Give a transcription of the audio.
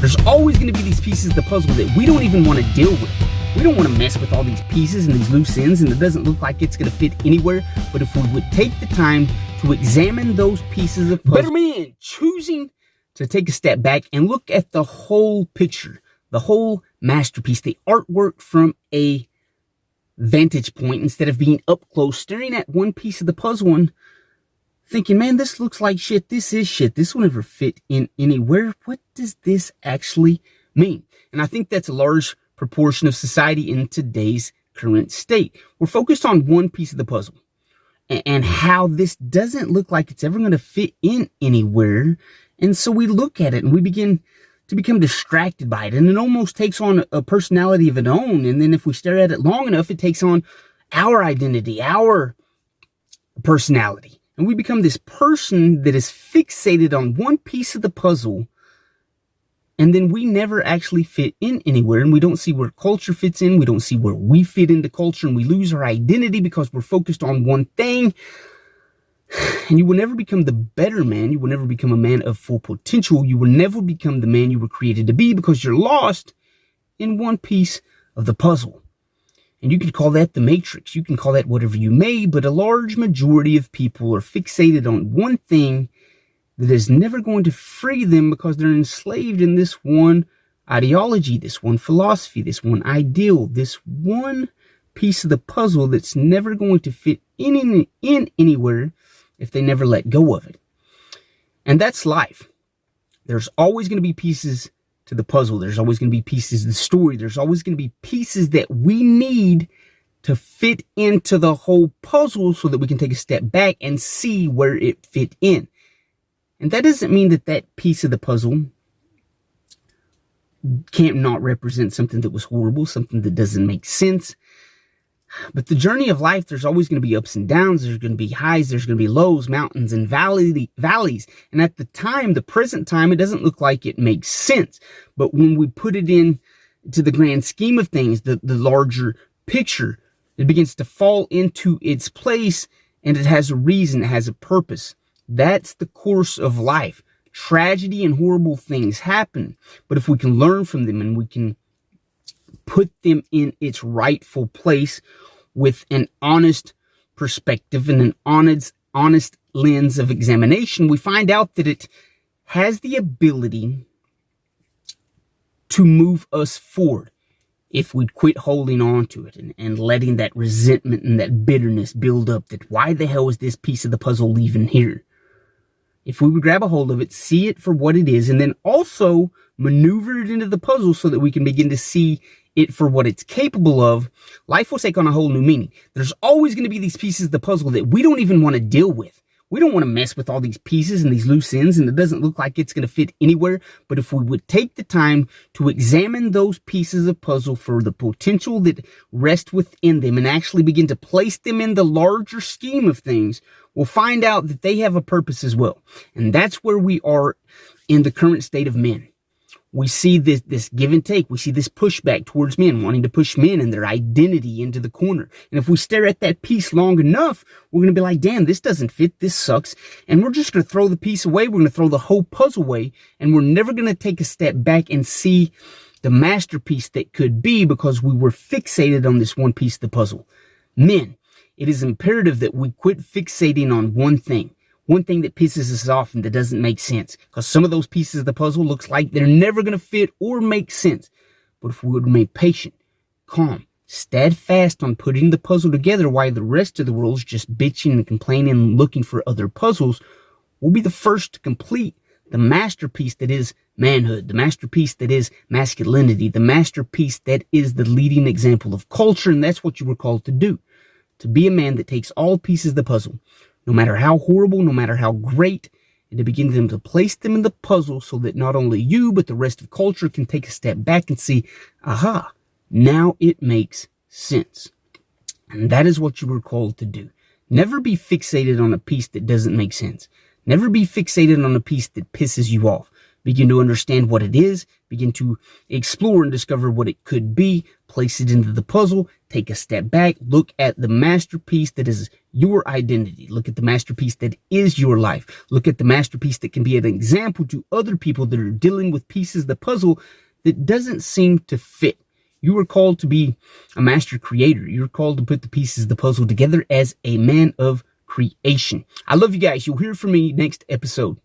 There's always going to be these pieces of the puzzle that we don't even want to deal with. We don't want to mess with all these pieces and these loose ends, and it doesn't look like it's going to fit anywhere. But if we would take the time to examine those pieces of puzzle, better man choosing to take a step back and look at the whole picture, the whole masterpiece, the artwork from a vantage point instead of being up close, staring at one piece of the puzzle and thinking, man, this looks like shit. This is shit. This will never fit in anywhere. What does this actually mean? And I think that's a large proportion of society in today's current state. We're focused on one piece of the puzzle and how this doesn't look like it's ever going to fit in anywhere. And so we look at it and we begin to become distracted by it. And it almost takes on a personality of its own. And then if we stare at it long enough, it takes on our identity, our personality. And we become this person that is fixated on one piece of the puzzle, and then we never actually fit in anywhere, and we don't see where culture fits in, we don't see where we fit into culture, and we lose our identity because we're focused on one thing. And you will never become the better man, you will never become a man of full potential, you will never become the man you were created to be because you're lost in one piece of the puzzle. And you could call that the matrix. You can call that whatever you may, but a large majority of people are fixated on one thing that is never going to free them because they're enslaved in this one ideology, this one philosophy, this one ideal, this one piece of the puzzle that's never going to fit in anywhere if they never let go of it. And that's life. There's always going to be pieces to the puzzle. There's always going to be pieces of the story. There's always going to be pieces that we need to fit into the whole puzzle so that we can take a step back and see where it fit in. And that doesn't mean that that piece of the puzzle can't not represent something that was horrible, something that doesn't make sense. But the journey of life, there's always going to be ups and downs. There's going to be highs. There's going to be lows, mountains, and valleys. And at the time, the present time, it doesn't look like it makes sense. But when we put it in to the grand scheme of things, the larger picture, it begins to fall into its place, and it has a reason, it has a purpose. That's the course of life. Tragedy and horrible things happen. But if we can learn from them and we can put them in its rightful place with an honest perspective and an honest lens of examination, we find out that it has the ability to move us forward if we'd quit holding on to it and letting that resentment and that bitterness build up, that why the hell is this piece of the puzzle leaving here? If we would grab a hold of it, see it for what it is, and then also maneuver it into the puzzle so that we can begin to see it for what it's capable of, life will take on a whole new meaning. There's always going to be these pieces of the puzzle that we don't even want to deal with. We don't want to mess with all these pieces and these loose ends, and it doesn't look like it's going to fit anywhere. But if we would take the time to examine those pieces of puzzle for the potential that rest within them and actually begin to place them in the larger scheme of things, we'll find out that they have a purpose as well. And that's where we are in the current state of men. We see this give and take. We see this pushback towards men, wanting to push men and their identity into the corner. And if we stare at that piece long enough, we're going to be like, damn, this doesn't fit. This sucks. And we're just going to throw the piece away. We're going to throw the whole puzzle away. And we're never going to take a step back and see the masterpiece that could be because we were fixated on this one piece of the puzzle. Men, it is imperative that we quit fixating on one thing that pisses us off and that doesn't make sense. Because some of those pieces of the puzzle looks like they're never going to fit or make sense. But if we would remain patient, calm, steadfast on putting the puzzle together while the rest of the world is just bitching and complaining and looking for other puzzles, we'll be the first to complete the masterpiece that is manhood, the masterpiece that is masculinity, the masterpiece that is the leading example of culture. And that's what you were called to do. To be a man that takes all pieces of the puzzle, no matter how horrible, no matter how great, and to begin them to place them in the puzzle so that not only you, but the rest of culture can take a step back and see, aha, now it makes sense. And that is what you were called to do. Never be fixated on a piece that doesn't make sense. Never be fixated on a piece that pisses you off. begin to understand what it is, begin to explore and discover what it could be, place it into the puzzle, take a step back, look at the masterpiece that is your identity, look at the masterpiece that is your life, look at the masterpiece that can be an example to other people that are dealing with pieces of the puzzle that doesn't seem to fit. You are called to be a master creator. You're called to put the pieces of the puzzle together as a man of creation. I love you guys. You'll hear from me next episode.